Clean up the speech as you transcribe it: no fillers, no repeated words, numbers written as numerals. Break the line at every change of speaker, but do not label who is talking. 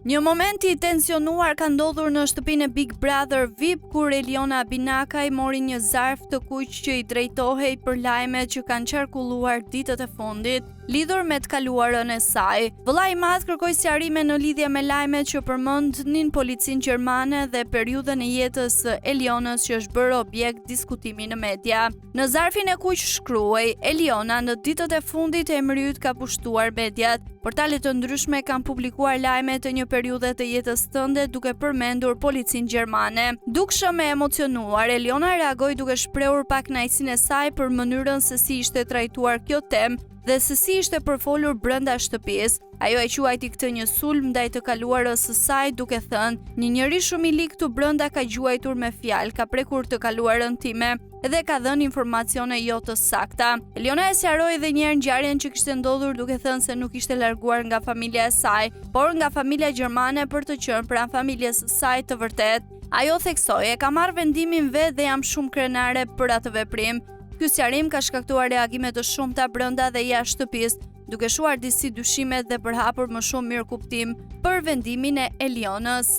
Një moment i tensionuar ka ndodhur në shtëpinë e Big Brother VIP kur Eliona Binakaj mori një zarf të kuq që i drejtohej për lajmet që kanë qarkulluar ditët e fundit lidhur me të kaluarën e saj. Vëllai i madh kërkoi sqarime në lidhje me lajmet që përmendnin policinë gjermane dhe periudhën e jetës së Elionës që është bërë objekt diskutimi në media. Në zarfin e kuq shkruaj: Eliona në ditët e fundit e emëryt ka pushtuar mediat. Portalet të ndryshme kanë publikuar lajme të një periudhe të jetës tënde duke përmendur policinë gjermane. Dukshëm e emocionuar, Eliona reagoi duke shprehur pakënaqësinë e saj për mënyrën se si ishte trajtuar kjo temë dhe se si ishte përfolur brenda shtëpisë. Ajo e quajti këtë një sulm ndaj të kaluarës së saj duke thënë: "Një njeri shumë i lig këtu brenda ka gjuajtur me fjalë, ka prekur të kaluarën time dhe ka dhënë informacione jo të sakta." Eliona e sqaroi edhe një herë ngjarjen që kishte ndodhur duke thënë se nuk ishte larguar nga familja e saj, por nga familja gjermane për të qenë pranë familjes së saj të vërtet. Ajo theksoi: "E kam marrë vendimin vet dhe jam shumë krenare për atë veprim." Ky sqarim ka shkaktuar reagime të shumta brenda dhe jashtë shtëpisë, duke shuar disi dyshimet dhe përhapur më shumë mirëkuptim për vendimin e Elionës.